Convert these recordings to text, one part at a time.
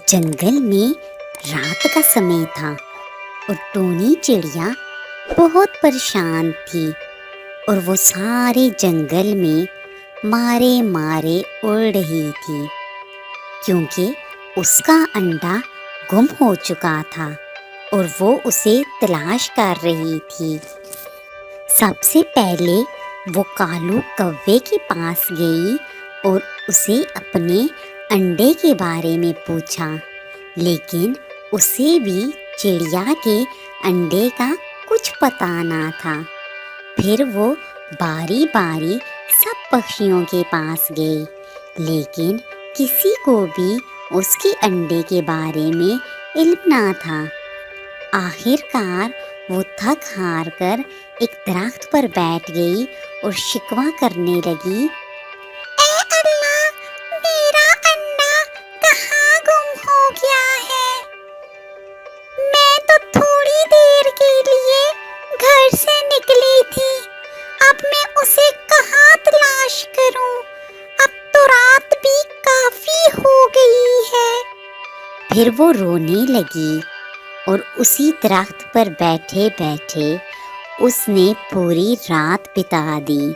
जंगल में रात का समय था और टूनी चिड़िया बहुत परेशान थी और वो सारे जंगल में मारे मारे उड़ रही थी क्योंकि उसका अंडा गुम हो चुका था और वो उसे तलाश कर रही थी। सबसे पहले वो कालू कौवे के पास गई और उसे अपने अंडे के बारे में पूछा, लेकिन उसे भी चिड़िया के अंडे का कुछ पता ना था। फिर वो बारी बारी सब पक्षियों के पास गई, लेकिन किसी को भी उसके अंडे के बारे में इल्म ना था। आखिरकार वो थक हार कर एक दरख्त पर बैठ गई और शिकवा करने लगी, ऐ अल्लाह, मेरा अंडा कहाँ गुम हो गया है। मैं तो थोड़ी देर के लिए घर से निकली थी, अब मैं उसे कहाँ तलाश करूं। अब तो रात भी काफी हो गई है। फिर वो रोने लगी और उसी दरख्त पर बैठे बैठे उसने पूरी रात बिता दी।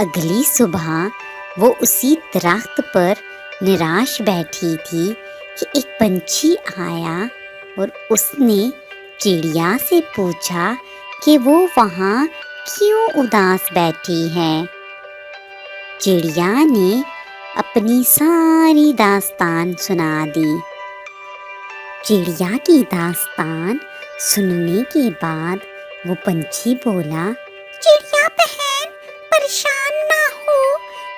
अगली सुबह वो उसी दरख्त पर निराश बैठी थी कि एक पंछी आया और उसने चिड़िया से पूछा कि वो वहाँ क्यों उदास बैठी है। चिड़िया ने अपनी सारी दास्तान सुना दी। चिड़िया की दास्तान सुनने के बाद वो पंछी बोला, चिड़िया बहन, परेशान ना हो,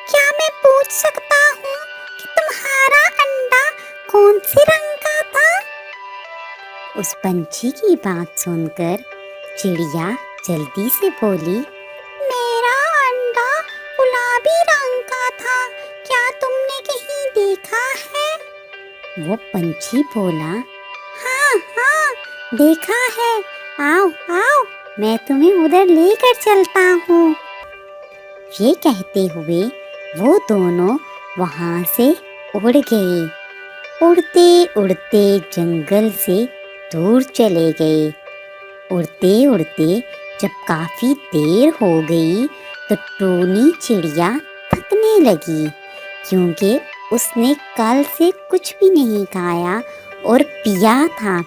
क्या मैं पूछ सकता हूँ कि तुम्हारा अंडा कौन से रंग का था? उस पंछी की बात सुनकर चिड़िया जल्दी से बोली, मेरा अंडा गुलाबी रंग का था, क्या तुमने कहीं देखा है? वो पंछी बोला, हाँ हाँ, देखा है, आओ आओ, मैं तुम्हें उधर लेकर चलता हूँ। ये कहते हुए वो दोनों वहाँ से उड़ गए। उड़ते उड़ते जंगल से दूर चले गए। उड़ते उड़ते जब काफी देर हो गई तो टूनी चिड़िया थकने लगी, क्योंकि उसने कल से कुछ भी नहीं खाया और पिया था,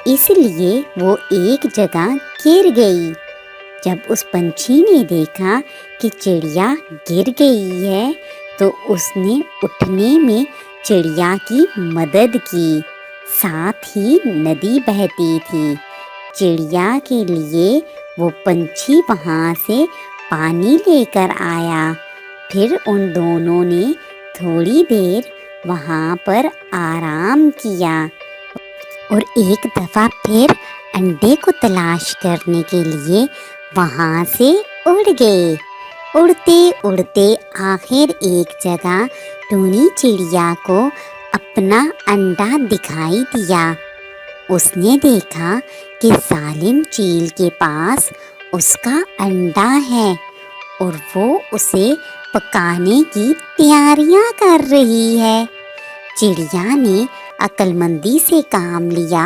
इसलिए वो एक जगह गिर गई। जब उस पंछी ने देखा कि चिड़िया गिर गई है तो उसने उठने में चिड़िया की मदद की। साथ ही नदी बहती थी। चिड़िया के लिए वो पंछी वहाँ से पानी लेकर आया। फिर उन दोनों ने थोड़ी देर वहाँ पर आराम किया और एक दफ़ा फिर अंडे को तलाश करने के लिए वहाँ से उड़ गए। उड़ते उड़ते आखिर एक जगह टूनी चिड़िया को अपना अंडा दिखाई दिया। उसने देखा कि जालिम चील के पास उसका अंडा है और वो उसे पकाने की तैयारियां कर रही है। चिड़िया ने अक्लमंदी से काम लिया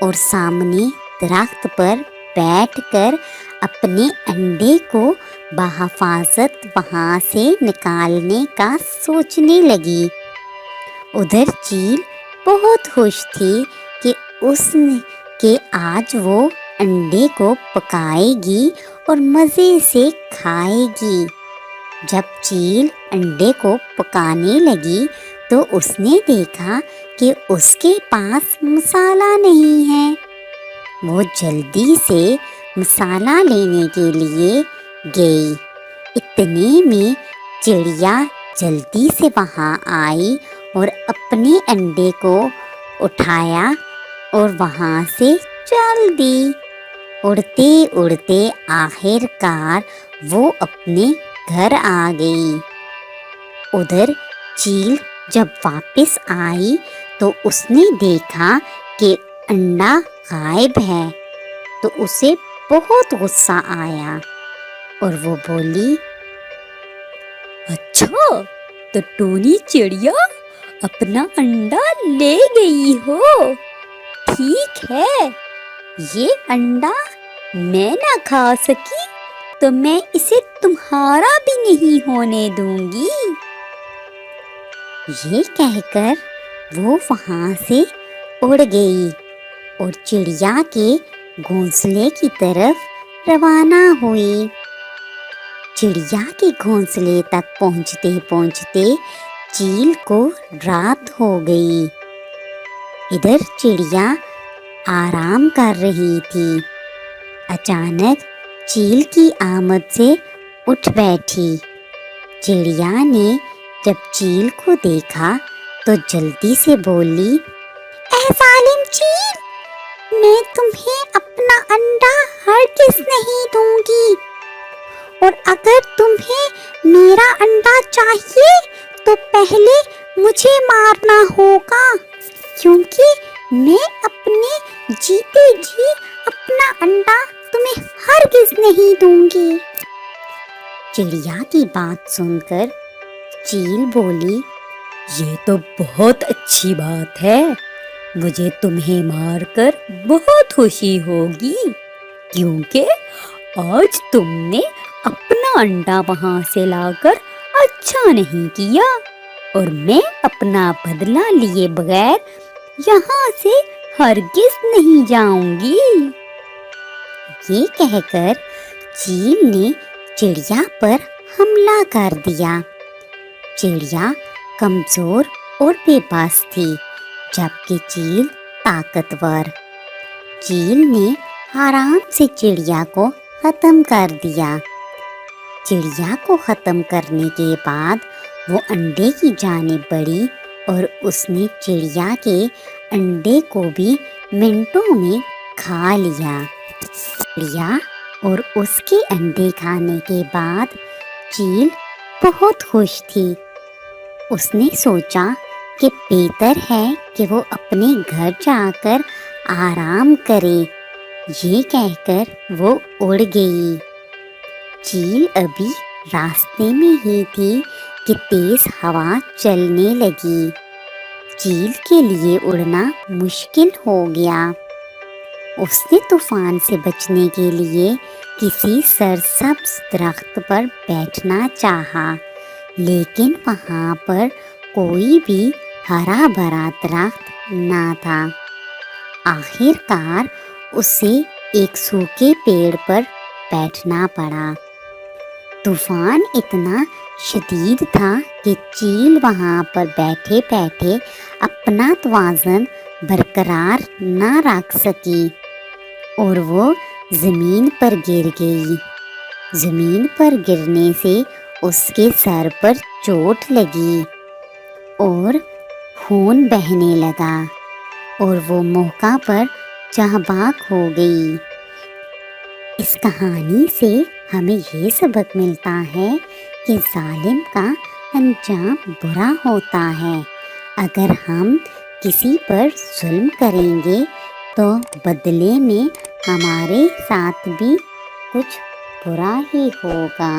और सामने दरख्त पर बैठकर अपने अंडे को बहिफाजत वहाँ से निकालने का सोचने लगी। उधर चील बहुत खुश थी कि आज वो अंडे को पकाएगी और मज़े से खाएगी। जब चील अंडे को पकाने लगी तो उसने देखा कि उसके पास मसाला नहीं है। वो जल्दी से मसाला लेने के लिए गई। इतने में चिड़िया जल्दी से वहाँ आई और अपने अंडे को उठाया और वहाँ से चल दी। उड़ते उड़ते आखिरकार वो अपने घर आ गई। उधर चील जब वापस आई तो उसने देखा कि अंडा गायब है, तो उसे बहुत गुस्सा आया और वो बोली, अच्छा, तो टूनी चिड़िया, اپنا انڈا لے گئی ہو۔ ٹھیک ہے، یہ انڈا میں نہ کھا سکی تو میں اسے تمہارا بھی نہیں ہونے دوں گی۔ یہ کہہ کر وہ وہاں سے اڑ گئی اور چڑیا کے گھونسلے کی طرف روانہ ہوئی۔ چڑیا کے گھونسلے تک پہنچتے پہنچتے چیل کو رات ہو گئی۔ ادھر چڑیا آرام کر رہی تھی، اچانک چیل کی آمد سے اٹھ بیٹھی۔ چڑیا نے جب چیل کو دیکھا تو جلدی سے بولی، اے ظالم چیل، میں تمہیں اپنا انڈا ہرگز نہیں دوں گی، اور اگر تمہیں میرا انڈا چاہیے تو پہلے مجھے مارنا ہوگا، کیونکہ میں اپنے جیتے جی اپنا انڈا تمہیں ہرگز نہیں دوں گی۔ چڑیا کی بات سن کر چیل بولی، یہ تو بہت اچھی بات ہے، مجھے تمہیں مار کر بہت خوشی ہوگی، کیونکہ آج تم نے اپنا انڈا وہاں سے لا کر اچھا نہیں کیا، اور میں اپنا بدلہ لیے بغیر یہاں سے ہرگز نہیں جاؤں گی۔ یہ کہہ کر چیل نے چڑیا پر حملہ کر دیا۔ چڑیا کمزور اور بے بس تھی، جبکہ چیل طاقتور۔ چیل نے آرام سے چڑیا کو ختم کر دیا۔ چڑیا کو ختم کرنے کے بعد وہ انڈے کی جانب بڑھی اور اس نے چڑیا کے انڈے کو بھی منٹوں میں کھا لیا۔ چڑیا اور اس کے انڈے کھانے کے بعد چیل بہت خوش تھی۔ اس نے سوچا کہ بہتر ہے کہ وہ اپنے گھر جا کر آرام کرے۔ یہ کہہ کر وہ اڑ گئی۔ چیل ابھی راستے میں ہی تھی کہ تیز ہوا چلنے لگی۔ چیل کے لیے اڑنا مشکل ہو گیا۔ اس نے طوفان سے بچنے کے لیے کسی سرسبز درخت پر بیٹھنا چاہا، لیکن وہاں پر کوئی بھی ہرا بھرا درخت نہ تھا۔ آخر کار اسے ایک سوکھے پیڑ پر بیٹھنا پڑا۔ طوفان اتنا شدید تھا کہ چیل وہاں پر بیٹھے بیٹھے اپنا توازن برقرار نہ رکھ سکی اور وہ زمین پر گر گئی۔ زمین پر گرنے سے اس کے سر پر چوٹ لگی اور خون بہنے لگا اور وہ موقع پر جاں بحق ہو گئی۔ اس کہانی سے ہمیں یہ سبق ملتا ہے کہ ظالم کا انجام برا ہوتا ہے۔ اگر ہم کسی پر ظلم کریں گے تو بدلے میں ہمارے ساتھ بھی کچھ برا ہی ہوگا۔